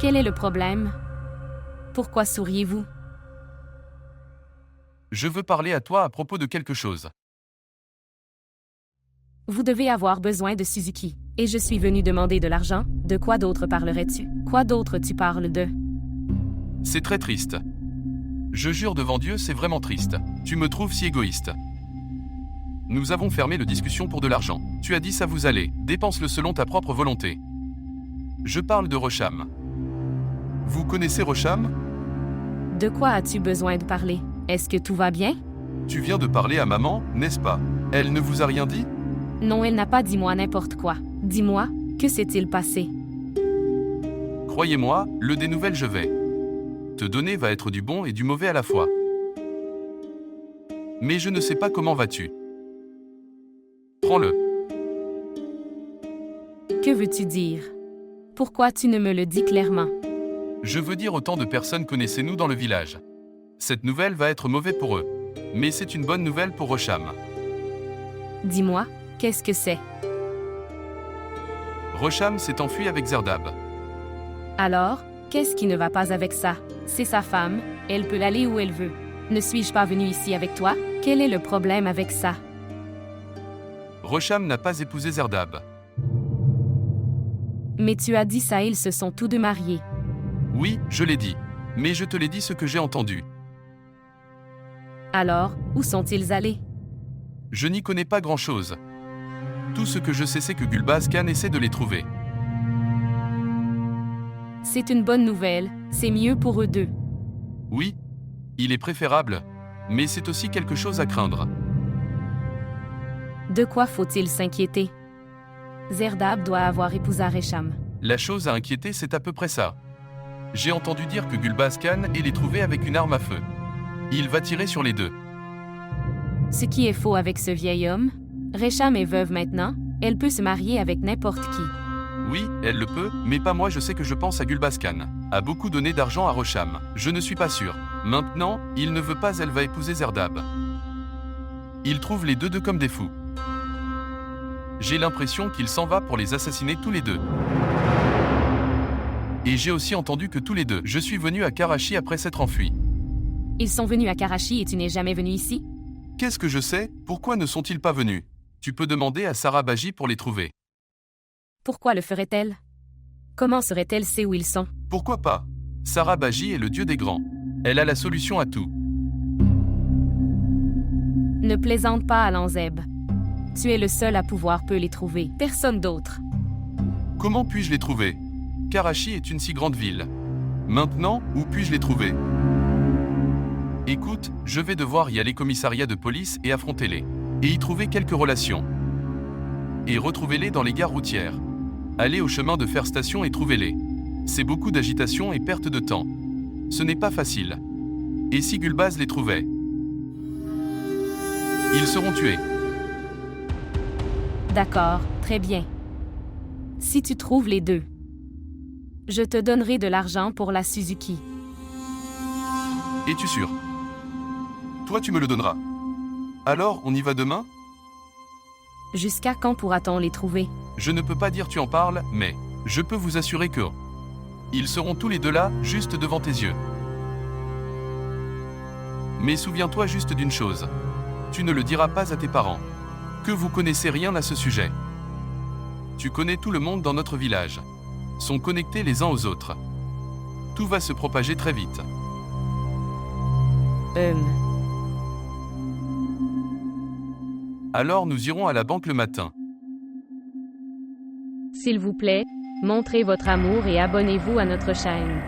Quel est le problème? Pourquoi souriez-vous? Je veux parler à toi à propos de quelque chose. Vous devez avoir besoin de Suzuki. Et je suis venu demander de l'argent. De quoi d'autre parlerais-tu? Quoi d'autre tu parles de? C'est très triste. Je jure devant Dieu, c'est vraiment triste. Tu me trouves si égoïste. Nous avons fermé la discussion pour de l'argent. Tu as dit ça vous allait. Dépense-le selon ta propre volonté. Je parle de Rocham. Vous connaissez Rocham? De quoi as-tu besoin de parler? Est-ce que tout va bien? Tu viens de parler à maman, n'est-ce pas? Elle ne vous a rien dit? Non, elle n'a pas dit moi n'importe quoi. Dis-moi, que s'est-il passé? Croyez-moi, le des nouvelles je vais te donner va être du bon et du mauvais à la fois. Mais je ne sais pas comment vas-tu. Prends-le. Que veux-tu dire? Pourquoi tu ne me le dis clairement? Je veux dire autant de personnes connaissez-nous dans le village. Cette nouvelle va être mauvaise pour eux. Mais c'est une bonne nouvelle pour Rocham. Dis-moi, qu'est-ce que c'est? Rocham s'est enfui avec Zerdab. Alors, qu'est-ce qui ne va pas avec ça? C'est sa femme, elle peut aller où elle veut. Ne suis-je pas venu ici avec toi? Quel est le problème avec ça? Rocham n'a pas épousé Zerdab. Mais tu as dit ça, ils se sont tous deux mariés. Oui, je l'ai dit. Mais je te l'ai dit ce que j'ai entendu. Alors, où sont-ils allés? Je n'y connais pas grand-chose. Tout ce que je sais, c'est que Gulbaz Khan essaie de les trouver. C'est une bonne nouvelle, c'est mieux pour eux deux. Oui, il est préférable, mais c'est aussi quelque chose à craindre. De quoi faut-il s'inquiéter? Zerdab doit avoir épousé Resham. La chose à inquiéter, c'est à peu près ça. J'ai entendu dire que Gulbaz Khan est les trouvé avec une arme à feu. Il va tirer sur les deux. Ce qui est faux avec ce vieil homme, Resham est veuve maintenant, elle peut se marier avec n'importe qui. Oui, elle le peut, mais pas moi, je sais que je pense à Gulbaz Khan. A beaucoup donné d'argent à Rocham. Je ne suis pas sûr. Maintenant, il ne veut pas, elle va épouser Zerdab. Il trouve les deux comme des fous. J'ai l'impression qu'il s'en va pour les assassiner tous les deux. Et j'ai aussi entendu que tous les deux, je suis venu à Karachi après s'être enfui. Ils sont venus à Karachi et tu n'es jamais venu ici? Qu'est-ce que je sais? Pourquoi ne sont-ils pas venus? Tu peux demander à Sarah Baji pour les trouver. Pourquoi le ferait-elle? Comment saurait-elle sait où ils sont? Pourquoi pas? Sarah Baji est le dieu des grands. Elle a la solution à tout. Ne plaisante pas, Alanzeb. Tu es le seul à pouvoir peut les trouver, personne d'autre. Comment puis-je les trouver? Karachi est une si grande ville. Maintenant, où puis-je les trouver? Écoute, je vais devoir y aller au commissariat de police et affronter-les. Et y trouver quelques relations. Et retrouvez-les dans les gares routières. Allez au chemin de fer station et trouvez-les. C'est beaucoup d'agitation et perte de temps. Ce n'est pas facile. Et si Gulbaz les trouvait? Ils seront tués. D'accord, très bien. Si tu trouves les deux, je te donnerai de l'argent pour la Suzuki. Es-tu sûr? Toi tu me le donneras. Alors, on y va demain? Jusqu'à quand pourra-t-on les trouver? Je ne peux pas dire tu en parles, mais je peux vous assurer que ils seront tous les deux là, juste devant tes yeux. Mais souviens-toi juste d'une chose. Tu ne le diras pas à tes parents. Que vous connaissez rien à ce sujet. Tu connais tout le monde dans notre village. Sont connectés les uns aux autres. Tout va se propager très vite. Alors nous irons à la banque le matin. S'il vous plaît, montrez votre amour et abonnez-vous à notre chaîne.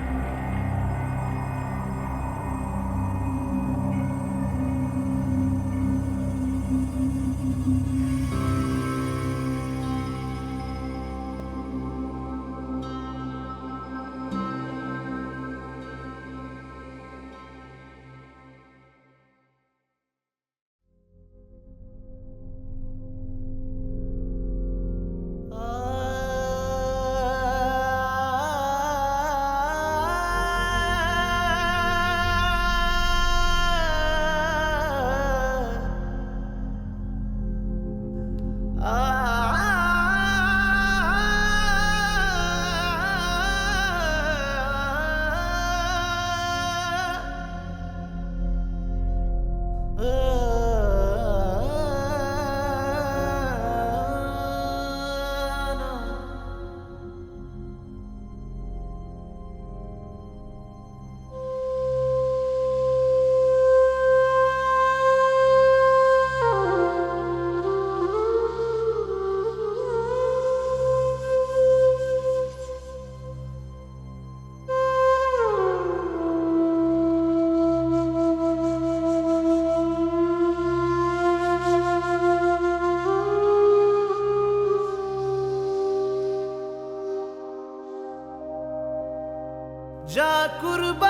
कुर्बान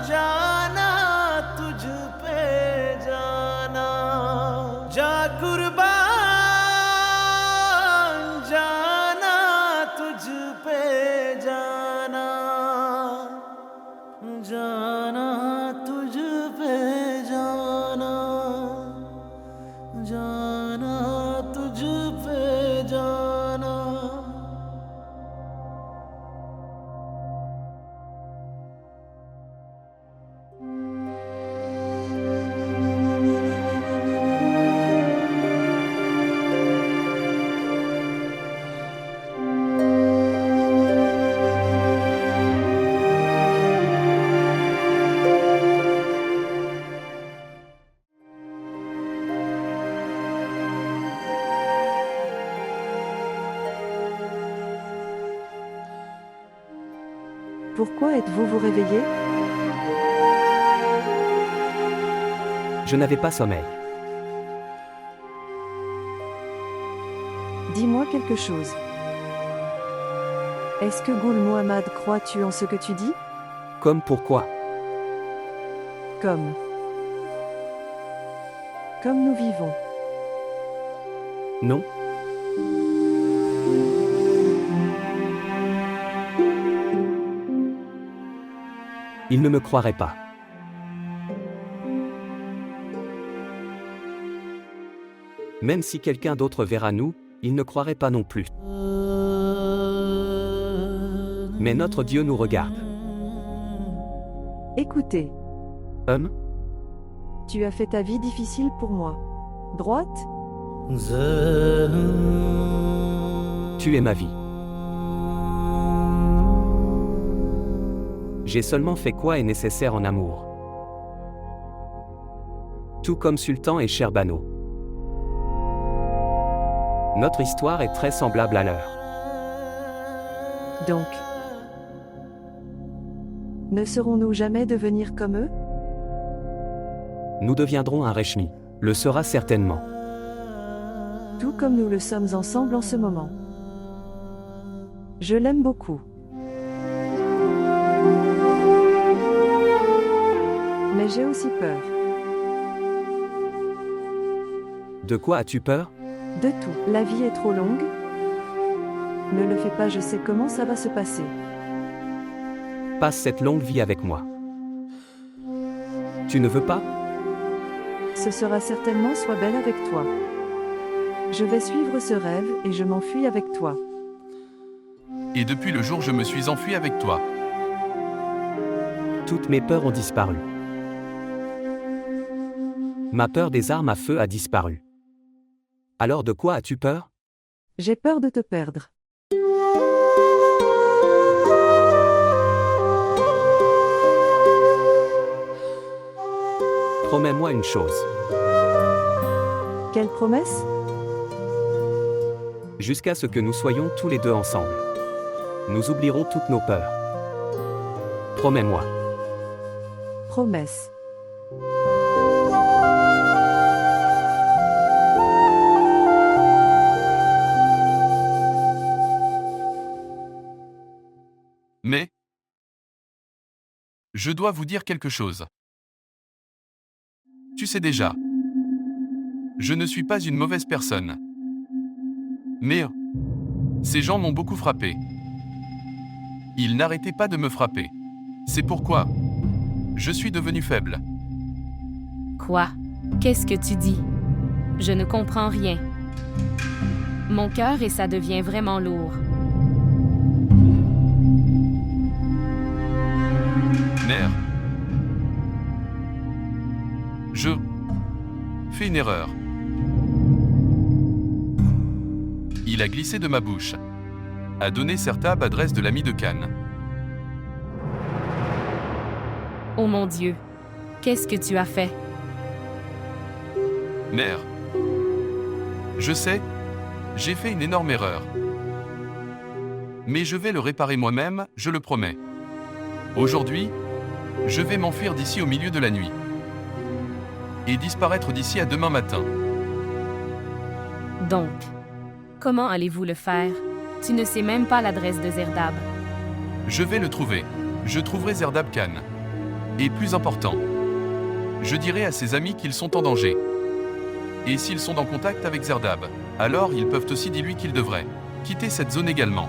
जाना तुझ पे जाना जा कुर्बान जाना तुझ पे जाना जाना तुझ पे जाना जाना तुझ पे जाना Pourquoi êtes-vous réveillé? Je n'avais pas sommeil. Dis-moi quelque chose. Est-ce que Ghoul Mohammad crois-tu en ce que tu dis? Comme pourquoi? Comme nous vivons. Non. Il ne me croirait pas. Même si quelqu'un d'autre verra nous, il ne croirait pas non plus. Mais notre Dieu nous regarde. Écoutez, tu as fait ta vie difficile pour moi. Droite? Tu es ma vie. J'ai seulement fait quoi est nécessaire en amour. Tout comme Sultan et Sherbano. Notre histoire est très semblable à leur. Donc, ne serons-nous jamais devenir comme eux? Nous deviendrons un Reshmi. Le sera certainement. Tout comme nous le sommes ensemble en ce moment. Je l'aime beaucoup. Mais j'ai aussi peur. De quoi as-tu peur? De tout. La vie est trop longue. Ne le fais pas, je sais comment ça va se passer. Passe cette longue vie avec moi. Tu ne veux pas? Ce sera certainement sois belle avec toi. Je vais suivre ce rêve et je m'enfuis avec toi. Et depuis le jour je me suis enfui avec toi. Toutes mes peurs ont disparu. Ma peur des armes à feu a disparu. Alors de quoi as-tu peur? J'ai peur de te perdre. Promets-moi une chose. Quelle promesse? Jusqu'à ce que nous soyons tous les deux ensemble. Nous oublierons toutes nos peurs. Promets-moi. Promesse. Mais je dois vous dire quelque chose. Tu sais déjà. Je ne suis pas une mauvaise personne. Mais ces gens m'ont beaucoup frappé. Ils n'arrêtaient pas de me frapper. C'est pourquoi je suis devenu faible. Quoi? Qu'est-ce que tu dis? Je ne comprends rien. Mon cœur et ça devient vraiment lourd. Mère. Je fais une erreur. Il a glissé de ma bouche. A donné Sertab adresse de l'ami de Cannes. Oh mon Dieu, qu'est-ce que tu as fait? Mère. Je sais, j'ai fait une énorme erreur. Mais je vais le réparer moi-même, je le promets. Aujourd'hui, je vais m'enfuir d'ici au milieu de la nuit. Et disparaître d'ici à demain matin. Donc, comment allez-vous le faire? Tu ne sais même pas l'adresse de Zerdab. Je vais le trouver. Je trouverai Zerdab Khan. Et plus important, je dirai à ses amis qu'ils sont en danger. Et s'ils sont en contact avec Zerdab, alors ils peuvent aussi dire qu'ils devraient quitter cette zone également.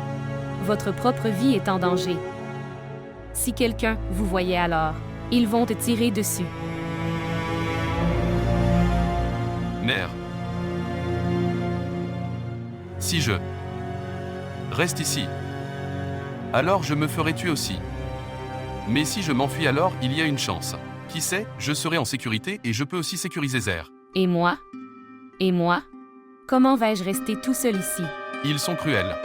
Votre propre vie est en danger. Si quelqu'un vous voyait alors, ils vont te tirer dessus. Mère. Si je reste ici, alors je me ferai tuer aussi. Mais si je m'enfuis alors, il y a une chance. Qui sait, je serai en sécurité et je peux aussi sécuriser Zer. Et moi? Et moi? Comment vais-je rester tout seul ici? Ils sont cruels.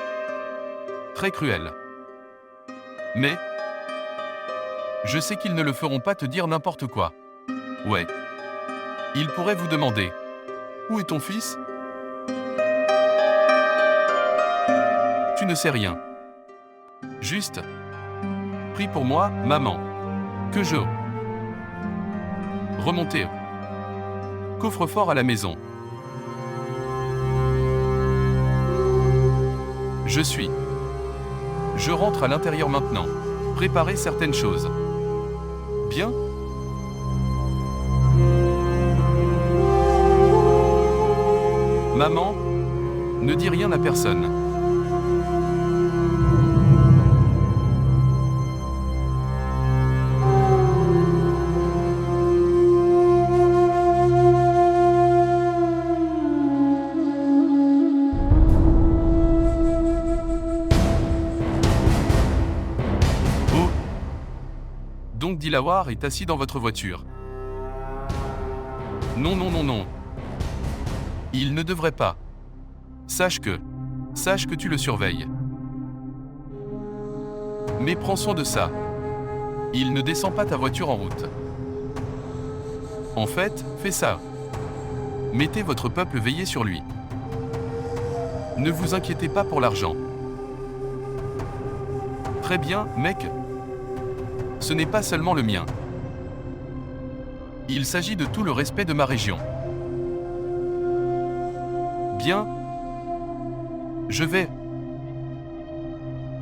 Très cruels. Mais je sais qu'ils ne le feront pas te dire n'importe quoi. Ouais. Ils pourraient vous demander: où est ton fils? Tu ne sais rien. Juste, prie pour moi, maman. Que je remonter. Coffre-fort à la maison. Je rentre à l'intérieur maintenant. Préparer certaines choses. Bien? Maman, ne dis rien à personne. Donc Dilawar est assis dans votre voiture. Non, non, non, non. Il ne devrait pas. Sache que tu le surveilles. Mais prends soin de ça. Il ne descend pas ta voiture en route. En fait, fais ça. Mettez votre peuple veillé sur lui. Ne vous inquiétez pas pour l'argent. Très bien, mec. Ce n'est pas seulement le mien. Il s'agit de tout le respect de ma région. Bien.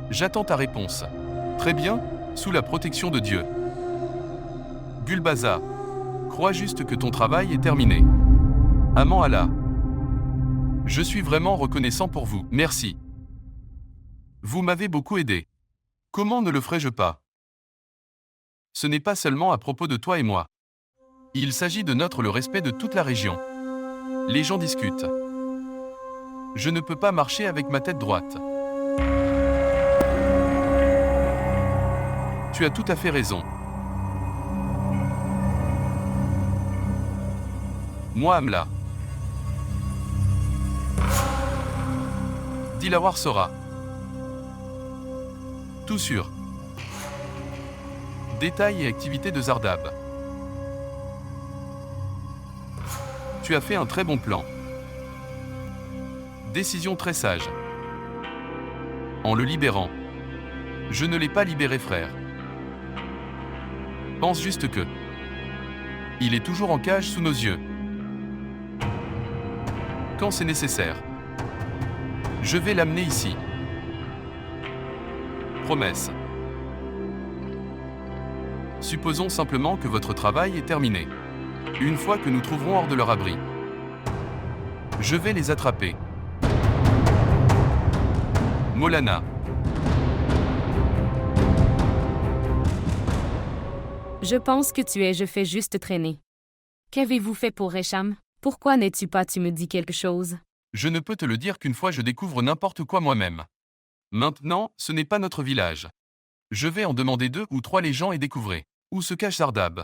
J'attends ta réponse. Très bien, sous la protection de Dieu. Gulbaza, crois juste que ton travail est terminé. Aman Allah. Je suis vraiment reconnaissant pour vous. Merci. Vous m'avez beaucoup aidé. Comment ne le ferais-je pas? Ce n'est pas seulement à propos de toi et moi. Il s'agit de le respect de toute la région. Les gens discutent. Je ne peux pas marcher avec ma tête droite. Tu as tout à fait raison. Moi, Amla. Dilawar sera. Tout sûr. Détails et activités de Zerdab. Tu as fait un très bon plan. Décision très sage. En le libérant. Je ne l'ai pas libéré, frère. Pense juste que il est toujours en cage sous nos yeux. Quand c'est nécessaire. Je vais l'amener ici. Promesse. Supposons simplement que votre travail est terminé. Une fois que nous trouverons hors de leur abri, je vais les attraper. Molana. Je pense que je fais juste traîner. Qu'avez-vous fait pour Resham? Pourquoi n'es-tu pas tu me dis quelque chose? Je ne peux te le dire qu'une fois je découvre n'importe quoi moi-même. Maintenant, ce n'est pas notre village. Je vais en demander 2 ou 3 les gens et découvrir où se cache Zerdab.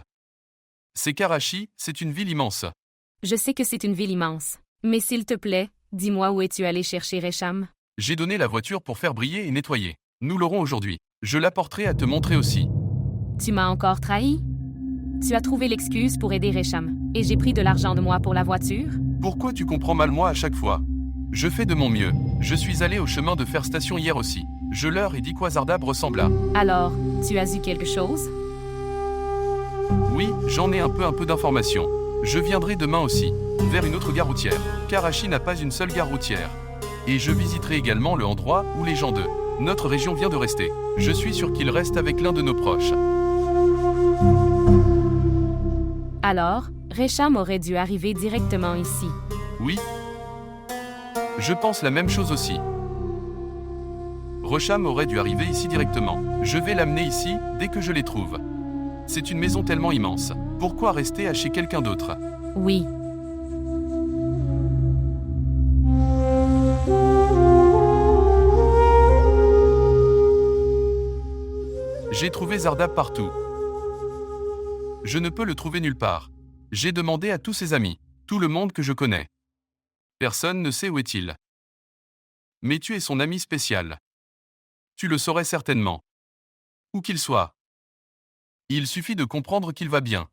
C'est Karachi, c'est une ville immense. Je sais que c'est une ville immense. Mais s'il te plaît, dis-moi où es-tu allé chercher Resham? J'ai donné la voiture pour faire briller et nettoyer. Nous l'aurons aujourd'hui. Je l'apporterai à te montrer aussi. Tu m'as encore trahi? Tu as trouvé l'excuse pour aider Resham, et j'ai pris de l'argent de moi pour la voiture? Pourquoi tu comprends mal moi à chaque fois? Je fais de mon mieux. Je suis allé au chemin de faire station hier aussi. Je leur ai dit quoi Zerdab ressemble à. Alors, tu as eu quelque chose? Oui, j'en ai un peu d'informations. Je viendrai demain aussi, vers une autre gare routière. Karachi n'a pas une seule gare routière. Et je visiterai également le endroit où les gens de Notre région vient de rester. Je suis sûr qu'il reste avec l'un de nos proches. Alors, Resham aurait dû arriver directement ici. Oui. Je pense la même chose aussi. Resham aurait dû arriver ici directement. Je vais l'amener ici, dès que je les trouve. C'est une maison tellement immense. Pourquoi rester à chez quelqu'un d'autre? Oui. J'ai trouvé Zardab partout. Je ne peux le trouver nulle part. J'ai demandé à tous ses amis, tout le monde que je connais. Personne ne sait où est-il. Mais tu es son ami spécial. Tu le saurais certainement. Où qu'il soit. Il suffit de comprendre qu'il va bien.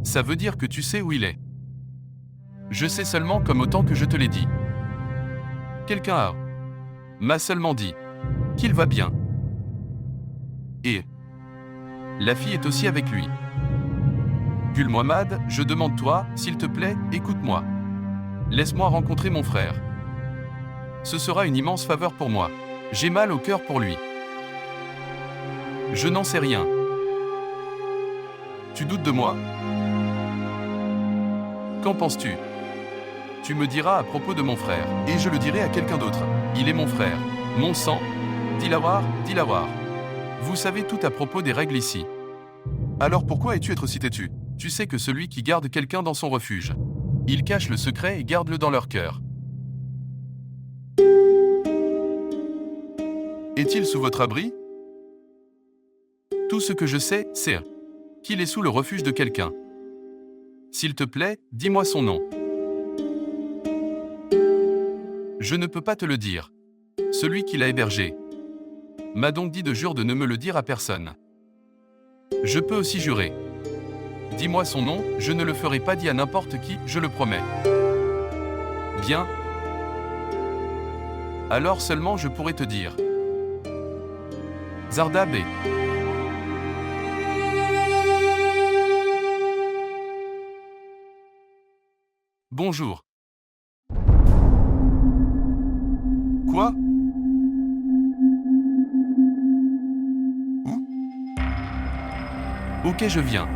Ça veut dire que tu sais où il est. Je sais seulement comme autant que je te l'ai dit. Quelqu'un m'a seulement dit qu'il va bien. Et la fille est aussi avec lui. Gul Mohammad, je demande toi, s'il te plaît, écoute-moi. Laisse-moi rencontrer mon frère. Ce sera une immense faveur pour moi. J'ai mal au cœur pour lui. Je n'en sais rien. Tu doutes de moi? Qu'en penses-tu? Tu me diras à propos de mon frère, et je le dirai à quelqu'un d'autre. Il est mon frère, mon sang. Dilawar, Dilawar. Vous savez tout à propos des règles ici. Alors pourquoi es-tu être aussi têtu? Tu sais que celui qui garde quelqu'un dans son refuge, il cache le secret et garde-le dans leur cœur. Est-il sous votre abri? Tout ce que je sais, c'est qu'il est sous le refuge de quelqu'un. S'il te plaît, dis-moi son nom. Je ne peux pas te le dire. Celui qui l'a hébergé m'a donc dit de jure de ne me le dire à personne. Je peux aussi jurer. Dis-moi son nom, je ne le ferai pas dire à n'importe qui, je le promets. Bien. Alors seulement je pourrai te dire. Zardab est... Bonjour. Quoi? Où? Ok, je viens.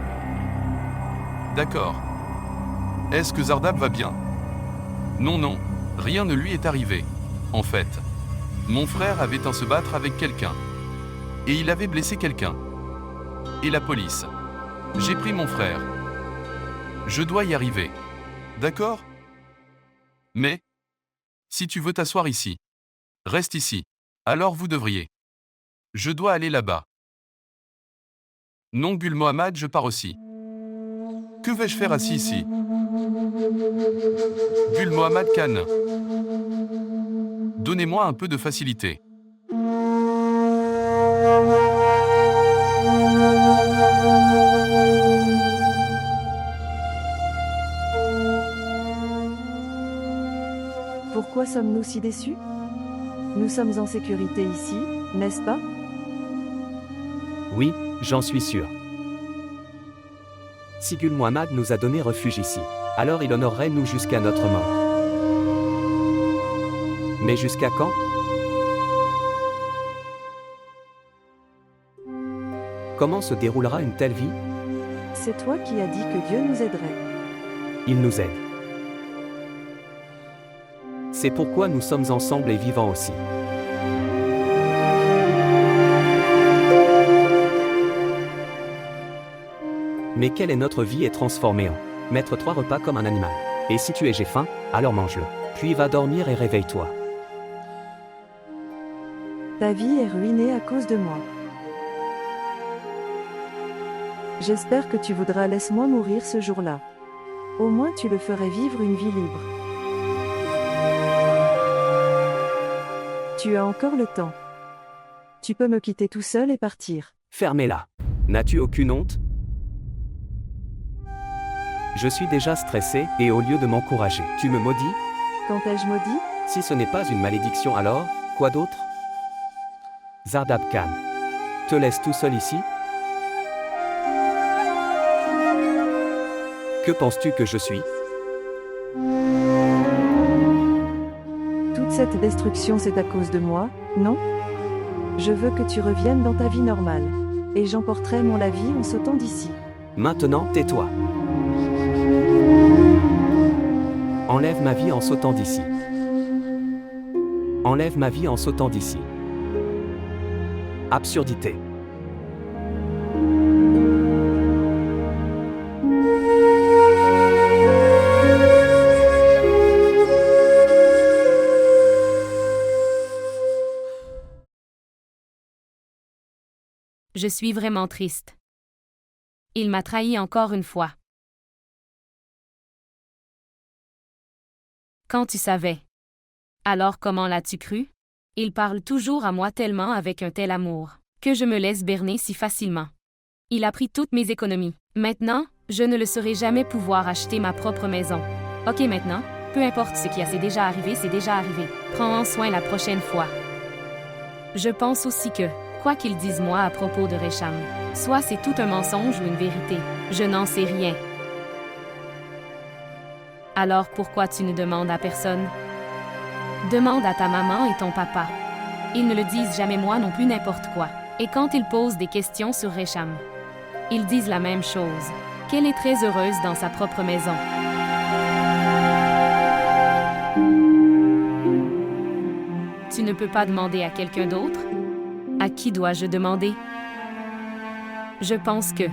D'accord. Est-ce que Zardab va bien? Non, non, rien ne lui est arrivé. En fait, mon frère avait à se battre avec quelqu'un. Et il avait blessé quelqu'un. Et la police. J'ai pris mon frère. Je dois y arriver. D'accord? Mais, si tu veux t'asseoir ici, reste ici. Alors vous devriez. Je dois aller là-bas. Non, Gul Mohammad, je pars aussi. Que vais-je faire assis ici? Gul Mohammad Khan. Donnez-moi un peu de facilité. Pourquoi sommes-nous si déçus? Nous sommes en sécurité ici, n'est-ce pas? Oui, j'en suis sûr. Si Gul Mohammad nous a donné refuge ici, alors il honorerait nous jusqu'à notre mort. Mais jusqu'à quand? Comment se déroulera une telle vie? C'est toi qui as dit que Dieu nous aiderait. Il nous aide. C'est pourquoi nous sommes ensemble et vivants aussi. Mais quelle est notre vie est transformée en mettre 3 repas comme un animal. Et si tu es j'ai faim, alors mange-le. Puis va dormir et réveille-toi. Ta vie est ruinée à cause de moi. J'espère que tu voudras laisse-moi mourir ce jour-là. Au moins tu le ferais vivre une vie libre. Tu as encore le temps. Tu peux me quitter tout seul et partir. Fermez-la. N'as-tu aucune honte? Je suis déjà stressé, et au lieu de m'encourager, tu me maudis? Quand ai-je maudit? Si ce n'est pas une malédiction alors, quoi d'autre? Zardab Khan. Te laisse tout seul ici? Que penses-tu que je suis? Tout Toute cette destruction, c'est à cause de moi, non? Je veux que tu reviennes dans ta vie normale. Et j'emporterai mon lavis en sautant d'ici. Maintenant, tais-toi. Enlève ma vie en sautant d'ici. Enlève ma vie en sautant d'ici. Absurdité. Je suis vraiment triste. Il m'a trahi encore une fois. Quand tu savais. Alors comment l'as-tu cru? Il parle toujours à moi tellement avec un tel amour, que je me laisse berner si facilement. Il a pris toutes mes économies. Maintenant, je ne le saurai jamais pouvoir acheter ma propre maison. Ok maintenant, peu importe ce qui a, c'est déjà arrivé, c'est déjà arrivé. Prends-en soin la prochaine fois. Je pense aussi que, quoi qu'ils disent moi à propos de Récham, soit c'est tout un mensonge ou une vérité, je n'en sais rien. Alors pourquoi tu ne demandes à personne? Demande à ta maman et ton papa. Ils ne le disent jamais, moi non plus, n'importe quoi. Et quand ils posent des questions sur Récham, ils disent la même chose, qu'elle est très heureuse dans sa propre maison. Tu ne peux pas demander à quelqu'un d'autre? À qui dois-je demander? Je pense que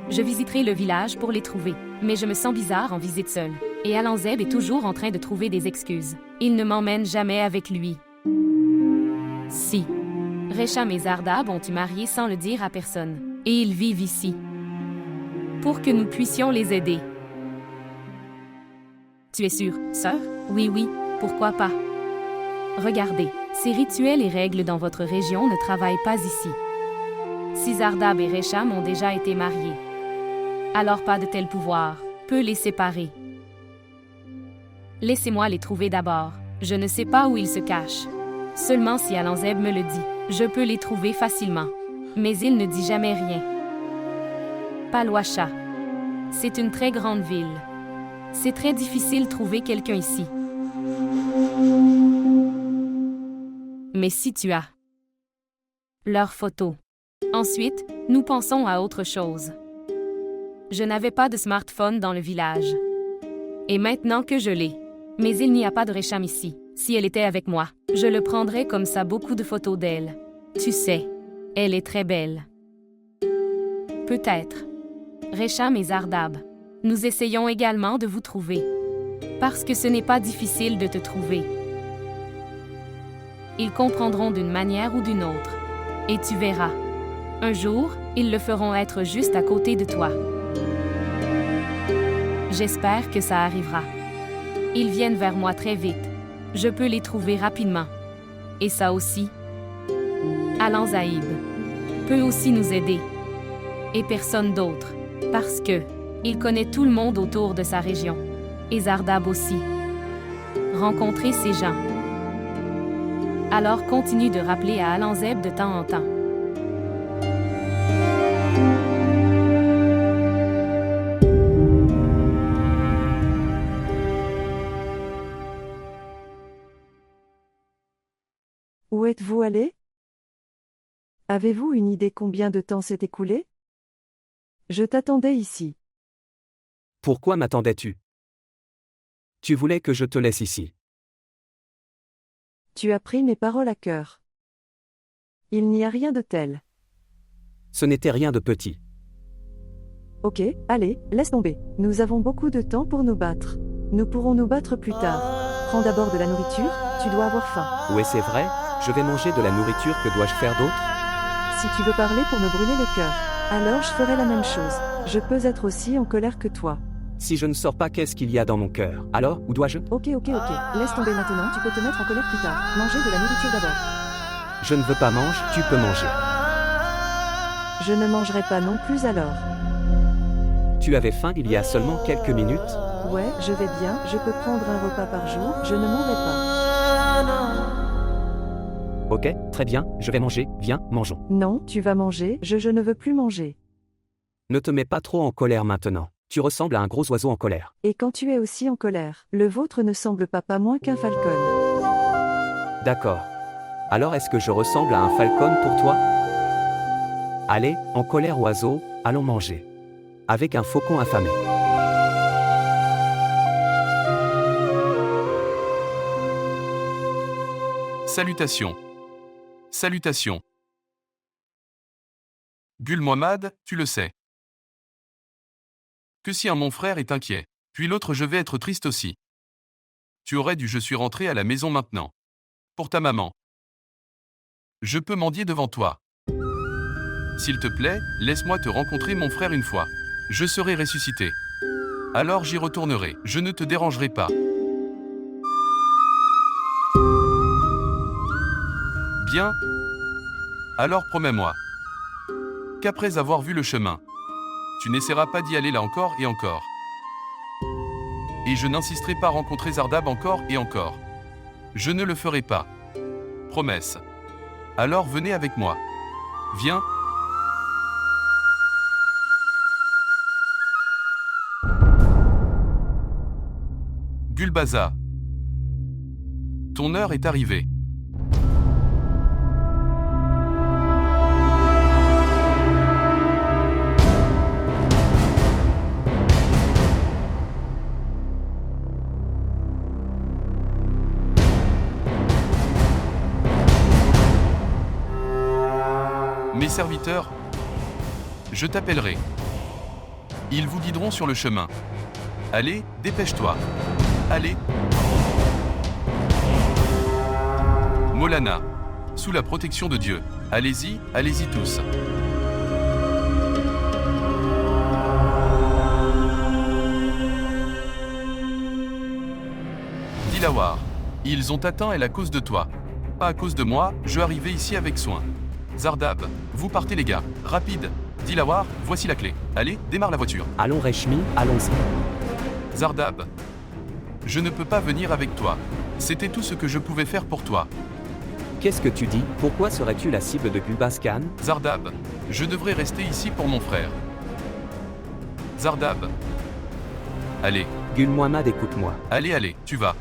je visiterai le village pour les trouver, mais je me sens bizarre en visite seule. Et Alanzeb est toujours en train de trouver des excuses. Il ne m'emmène jamais avec lui. Si. Récham et Zardab ont-ils marié sans le dire à personne, et ils vivent ici. Pour que nous puissions les aider. Tu es sûre, sœur? Oui, pourquoi pas? Regardez, ces rituels et règles dans votre région ne travaillent pas ici. Si Zardab et Récham ont déjà été mariés, alors pas de tel pouvoir peut les séparer. Laissez-moi les trouver d'abord. Je ne sais pas où ils se cachent. Seulement si Alanzeb me le dit, je peux les trouver facilement. Mais il ne dit jamais rien. Palwacha. C'est une très grande ville. C'est très difficile de trouver quelqu'un ici. Mais si tu as leurs photos. Ensuite, nous pensons à autre chose. Je n'avais pas de smartphone dans le village. Et maintenant que je l'ai. Mais il n'y a pas de Récham ici. Si elle était avec moi, je le prendrais comme ça, beaucoup de photos d'elle. Tu sais, elle est très belle. Peut-être. Récham et Zardab. Nous essayons également de vous trouver. Parce que ce n'est pas difficile de te trouver. Ils comprendront d'une manière ou d'une autre. Et tu verras. Un jour, ils le feront être juste à côté de toi. J'espère que ça arrivera. Ils viennent vers moi très vite. Je peux les trouver rapidement. Et ça aussi. Alanzaïb peut aussi nous aider. Et personne d'autre. Parce que il connaît tout le monde autour de sa région. Et Zardab aussi. Rencontrer ces gens. Alors continue de rappeler à Alanzeb de temps en temps. Où êtes-vous allé? Avez-vous une idée combien de temps s'est écoulé? Je t'attendais ici. Pourquoi m'attendais-tu? Tu voulais que je te laisse ici. Tu as pris mes paroles à cœur. Il n'y a rien de tel. Ce n'était rien de petit. Ok, allez, laisse tomber. Nous avons beaucoup de temps pour nous battre. Nous pourrons nous battre plus tard. Prends d'abord de la nourriture, tu dois avoir faim. Ouais, c'est vrai, je vais manger de la nourriture, que dois-je faire d'autre? Si tu veux parler pour me brûler le cœur, alors je ferai la même chose. Je peux être aussi en colère que toi. Si je ne sors pas, qu'est-ce qu'il y a dans mon cœur? Alors, où dois-je? Ok. Laisse tomber maintenant, tu peux te mettre en colère plus tard. Manger de la nourriture d'abord. Je ne veux pas manger, tu peux manger. Je ne mangerai pas non plus alors. Tu avais faim il y a seulement quelques minutes? Ouais, je vais bien, je peux prendre un repas par jour, je ne mourrai pas. Ok, très bien, je vais manger, viens, mangeons. Non, tu vas manger, je ne veux plus manger. Ne te mets pas trop en colère maintenant. Tu ressembles à un gros oiseau en colère. Et quand tu es aussi en colère, le vôtre ne semble pas moins qu'un falcon. D'accord. Alors est-ce que je ressemble à un falcon pour toi? Allez, en colère oiseau, allons manger. Avec un faucon affamé. Salutations. Salutations. Gul Muhammad, tu le sais. Que si un mon frère est inquiet, puis l'autre je vais être triste aussi. Tu aurais dû je suis rentré à la maison maintenant. Pour ta maman. Je peux mendier devant toi. S'il te plaît, laisse-moi te rencontrer mon frère une fois. Je serai ressuscité. Alors j'y retournerai, je ne te dérangerai pas. Bien. Alors promets-moi qu'après avoir vu le chemin, tu n'essaieras pas d'y aller là encore et encore. Et je n'insisterai pas à rencontrer Zardab encore et encore. Je ne le ferai pas. Promesse. Alors venez avec moi. Viens. Gulbaza. Ton heure est arrivée. Mes serviteurs, je t'appellerai. Ils vous guideront sur le chemin. Allez, dépêche-toi. Allez. Molana. Sous la protection de Dieu. Allez-y, allez-y tous. Dilawar. Ils ont atteint elle à cause de toi. Pas à cause de moi, je arrivais ici avec soin. Zardab, vous partez les gars, rapide. Dilawar, voici la clé. Allez, démarre la voiture. Allons Reshmi, allons-y. Zardab. Je ne peux pas venir avec toi. C'était tout ce que je pouvais faire pour toi. Qu'est-ce que tu dis? Pourquoi serais-tu la cible de Gulbaz Khan? Zardab, je devrais rester ici pour mon frère. Zardab. Allez. Gul Muhammad, écoute-moi. Allez, allez, tu vas.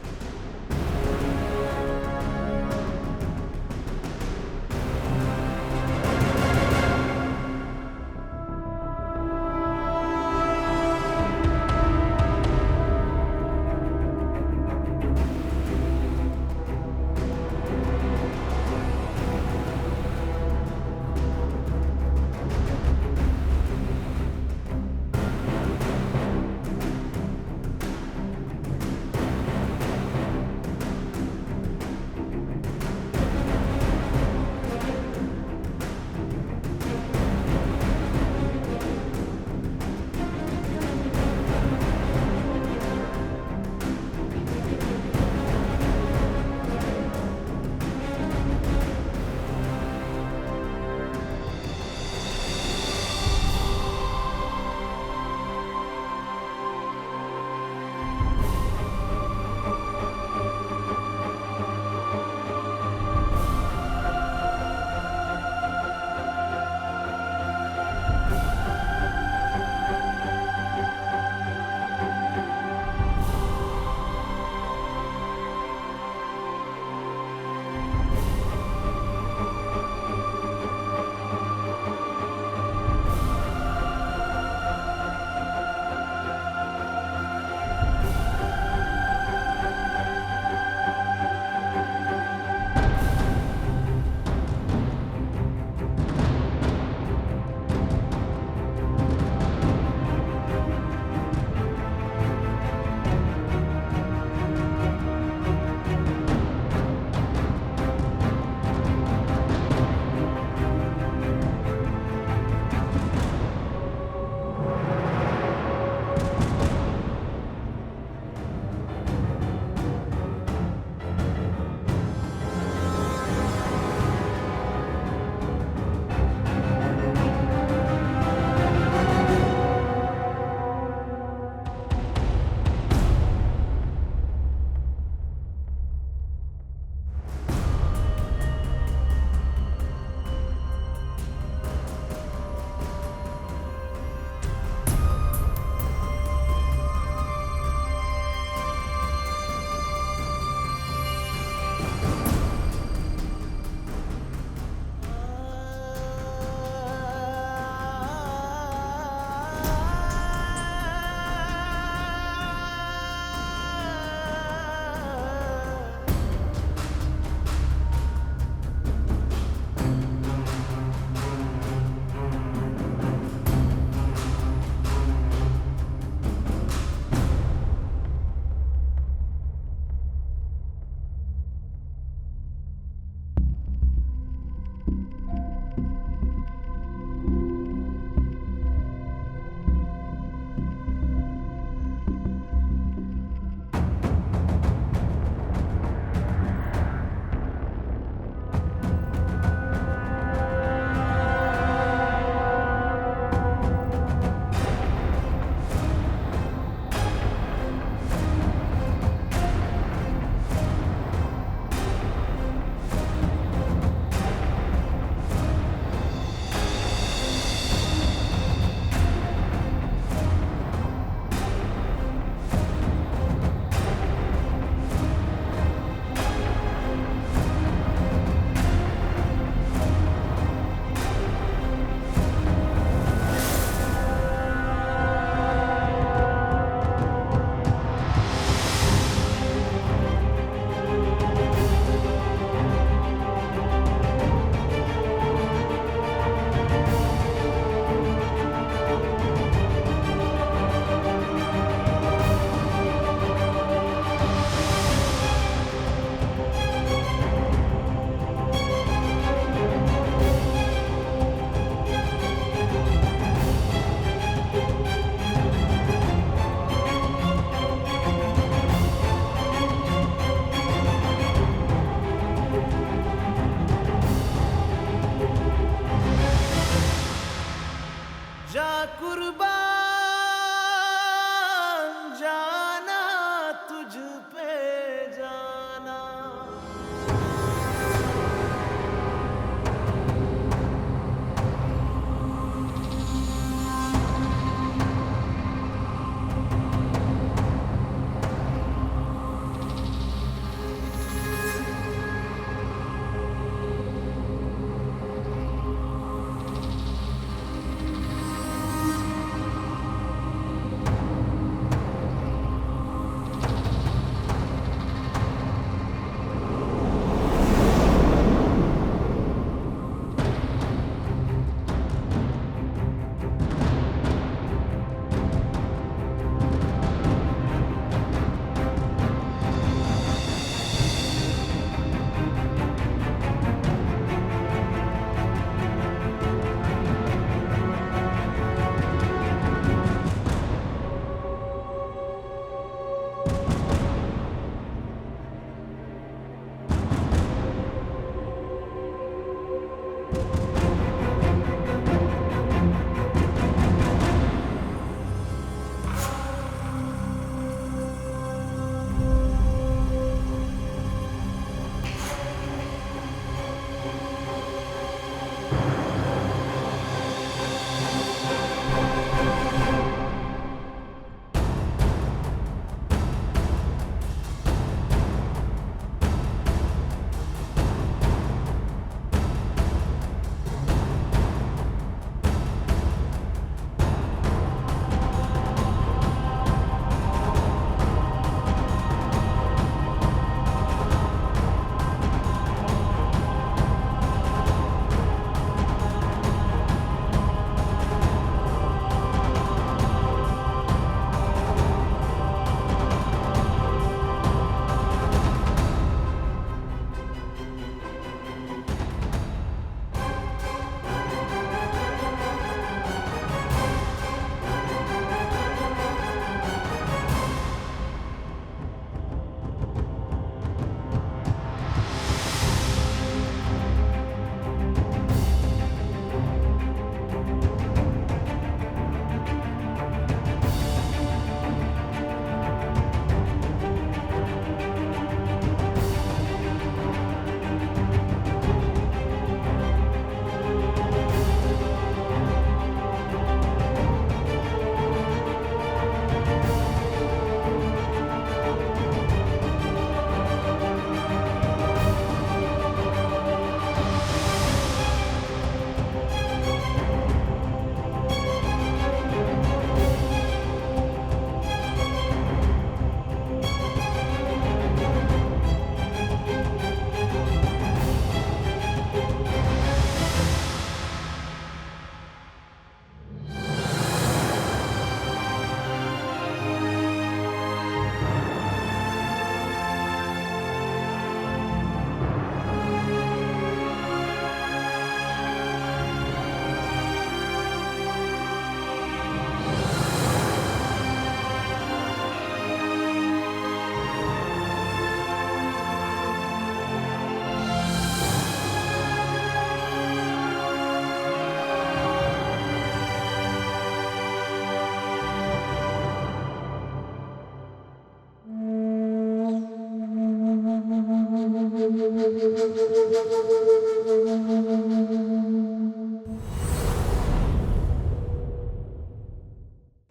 जा कुर्बान